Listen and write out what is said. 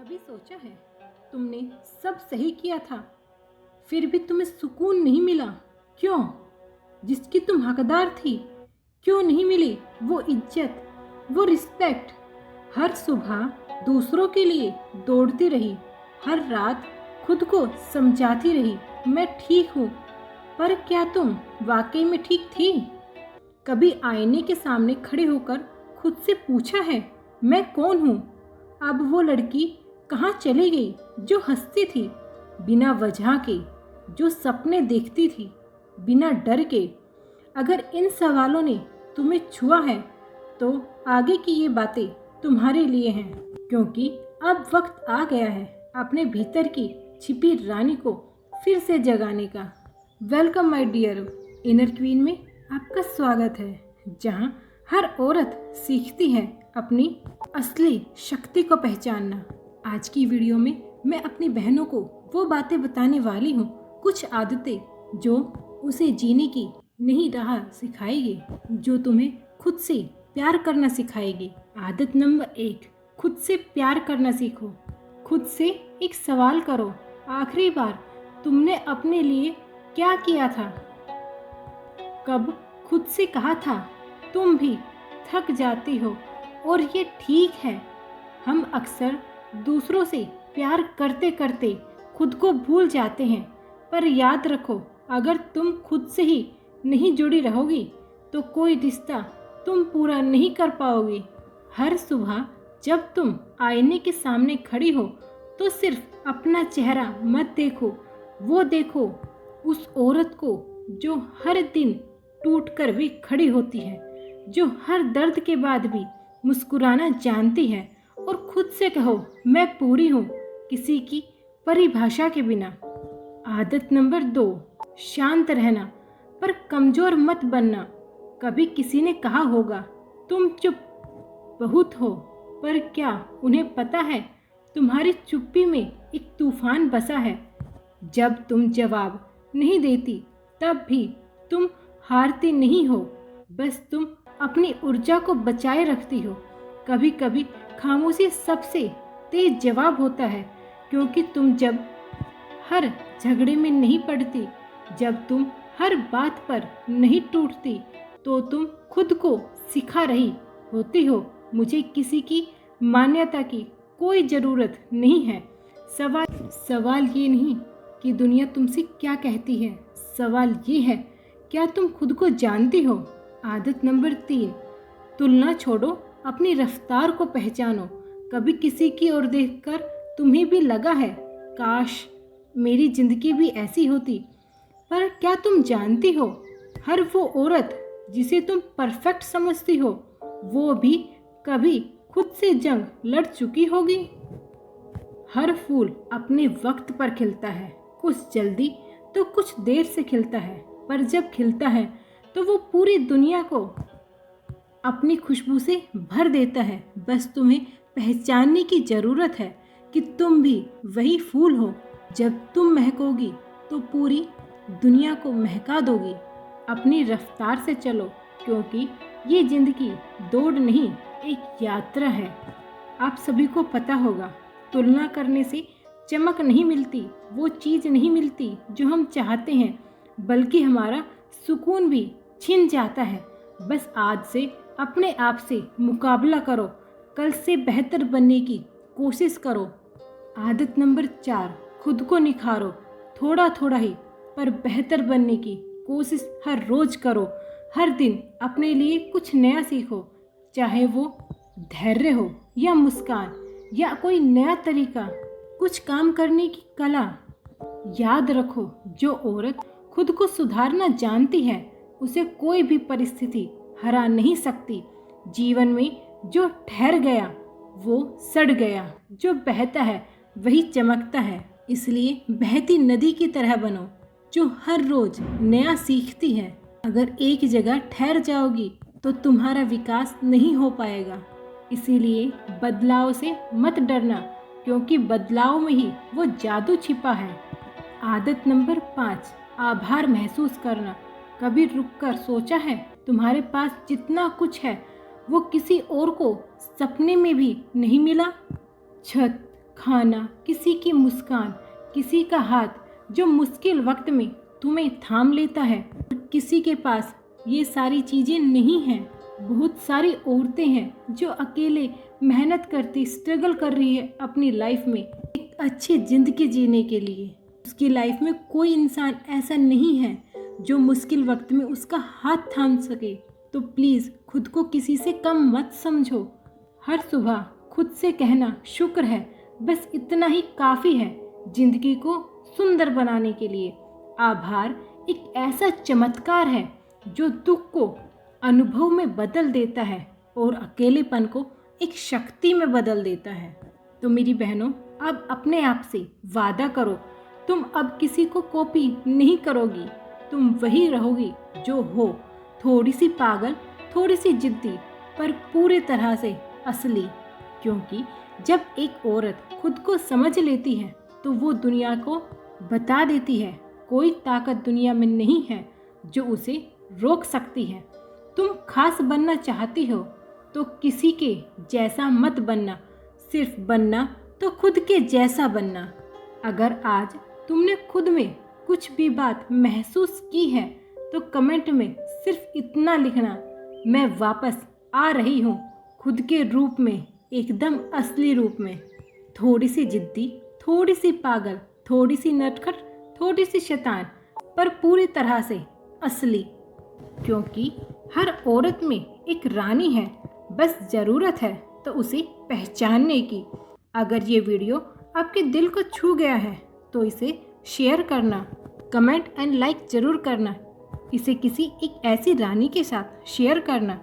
कभी सोचा है तुमने सब सही किया था फिर भी तुम्हें सुकून नहीं मिला? क्यों? जिसकी तुम हकदार थी क्यों नहीं मिली वो इज्जत, वो रिस्पेक्ट? हर सुबह दूसरों के लिए दौड़ती रही, हर रात खुद को समझाती रही मैं ठीक हूँ, पर क्या तुम वाकई में ठीक थी? कभी आईने के सामने खड़े होकर खुद से पूछा है मैं कौन हूँ? अब वो लड़की कहाँ चली गई जो हंसती थी बिना वजह के, जो सपने देखती थी बिना डर के? अगर इन सवालों ने तुम्हें छुआ है तो आगे की ये बातें तुम्हारे लिए हैं, क्योंकि अब वक्त आ गया है अपने भीतर की छिपी रानी को फिर से जगाने का। Welcome my dear, inner queen में आपका स्वागत है, जहाँ हर औरत सीखती है अपनी असली शक्ति को पहचानना। आज की वीडियो में मैं अपनी बहनों को वो बातें बताने वाली हूँ, कुछ आदतें जो उसे जीने की नई राह सिखाएगी, जो तुम्हें खुद से प्यार करना सिखाएगी। आदत नंबर 1, खुद से प्यार करना सीखो। खुद से एक सवाल करो, आखिरी बार तुमने अपने लिए क्या किया था? कब खुद से कहा था तुम भी थक जाती हो और ये ठीक है? हम अक्सर दूसरों से प्यार करते करते खुद को भूल जाते हैं, पर याद रखो, अगर तुम खुद से ही नहीं जुड़ी रहोगी तो कोई रिश्ता तुम पूरा नहीं कर पाओगी। हर सुबह जब तुम आईने के सामने खड़ी हो तो सिर्फ अपना चेहरा मत देखो, वो देखो उस औरत को जो हर दिन टूट कर भी खड़ी होती है, जो हर दर्द के बाद भी मुस्कुराना जानती है, और खुद से कहो मैं पूरी हूँ, किसी की परिभाषा के बिना। आदत नंबर 2, शांत रहना पर कमज़ोर मत बनना। कभी किसी ने कहा होगा तुम चुप बहुत हो, पर क्या उन्हें पता है तुम्हारी चुप्पी में एक तूफान बसा है? जब तुम जवाब नहीं देती तब भी तुम हारती नहीं हो, बस तुम अपनी ऊर्जा को बचाए रखती हो। कभी कभी खामोशी सबसे तेज जवाब होता है, क्योंकि तुम जब हर झगड़े में नहीं पड़ती, जब तुम हर बात पर नहीं टूटती, तो तुम खुद को सिखा रही होती हो मुझे किसी की मान्यता की कोई ज़रूरत नहीं है। सवाल ये नहीं कि दुनिया तुमसे क्या कहती है, सवाल ये है क्या तुम खुद को जानती हो? आदत नंबर 3, तुलना छोड़ो, अपनी रफ्तार को पहचानो। कभी किसी की ओर देखकर तुम्हें भी लगा है काश मेरी ज़िंदगी भी ऐसी होती, पर क्या तुम जानती हो हर वो औरत जिसे तुम परफेक्ट समझती हो वो भी कभी खुद से जंग लड़ चुकी होगी। हर फूल अपने वक्त पर खिलता है, कुछ जल्दी तो कुछ देर से खिलता है, पर जब खिलता है तो वो पूरी दुनिया को अपनी खुशबू से भर देता है। बस तुम्हें पहचानने की ज़रूरत है कि तुम भी वही फूल हो। जब तुम महकोगी तो पूरी दुनिया को महका दोगी। अपनी रफ्तार से चलो, क्योंकि ये ज़िंदगी दौड़ नहीं, एक यात्रा है। आप सभी को पता होगा, तुलना करने से चमक नहीं मिलती, वो चीज़ नहीं मिलती जो हम चाहते हैं, बल्कि हमारा सुकून भी छिन जाता है। बस आज से अपने आप से मुकाबला करो, कल से बेहतर बनने की कोशिश करो। आदत नंबर 4, खुद को निखारो, थोड़ा थोड़ा ही पर बेहतर बनने की कोशिश हर रोज़ करो। हर दिन अपने लिए कुछ नया सीखो, चाहे वो धैर्य हो या मुस्कान या कोई नया तरीका, कुछ काम करने की कला। याद रखो, जो औरत खुद को सुधारना जानती है उसे कोई भी परिस्थिति हरा नहीं सकती। जीवन में जो ठहर गया वो सड़ गया, जो बहता है वही चमकता है। इसलिए बहती नदी की तरह बनो, जो हर रोज नया सीखती है। अगर एक जगह ठहर जाओगी तो तुम्हारा विकास नहीं हो पाएगा। इसीलिए बदलाव से मत डरना, क्योंकि बदलाव में ही वो जादू छिपा है। आदत नंबर 5, आभार महसूस करना। कभी रुककर सोचा है तुम्हारे पास जितना कुछ है वो किसी और को सपने में भी नहीं मिला? छत, खाना, किसी की मुस्कान, किसी का हाथ जो मुश्किल वक्त में तुम्हें थाम लेता है। किसी के पास ये सारी चीज़ें नहीं हैं। बहुत सारी औरतें हैं जो अकेले मेहनत करती, स्ट्रगल कर रही है अपनी लाइफ में एक अच्छी ज़िंदगी जीने के लिए। उसकी लाइफ में कोई इंसान ऐसा नहीं है जो मुश्किल वक्त में उसका हाथ थाम सके। तो प्लीज़ खुद को किसी से कम मत समझो। हर सुबह खुद से कहना शुक्र है, बस इतना ही काफ़ी है ज़िंदगी को सुंदर बनाने के लिए। आभार एक ऐसा चमत्कार है जो दुख को अनुभव में बदल देता है और अकेलेपन को एक शक्ति में बदल देता है। तो मेरी बहनों, अब अपने आप से वादा करो, तुम अब किसी को कॉपी नहीं करोगी। तुम वही रहोगी जो हो, थोड़ी सी पागल, थोड़ी सी जिद्दी, पर पूरी तरह से असली। क्योंकि जब एक औरत खुद को समझ लेती है तो वो दुनिया को बता देती है कोई ताकत दुनिया में नहीं है जो उसे रोक सकती है। तुम खास बनना चाहती हो तो किसी के जैसा मत बनना, सिर्फ बनना तो खुद के जैसा बनना। अगर आज तुमने खुद में कुछ भी बात महसूस की है तो कमेंट में सिर्फ इतना लिखना, मैं वापस आ रही हूँ खुद के रूप में, एकदम असली रूप में। थोड़ी सी जिद्दी, थोड़ी सी पागल, थोड़ी सी नटखट, थोड़ी सी शैतान, पर पूरी तरह से असली। क्योंकि हर औरत में एक रानी है, बस ज़रूरत है तो उसे पहचानने की। अगर ये वीडियो आपके दिल को छू गया है तो इसे शेयर करना, कमेंट एंड लाइक ज़रूर करना। इसे किसी एक ऐसी रानी के साथ शेयर करना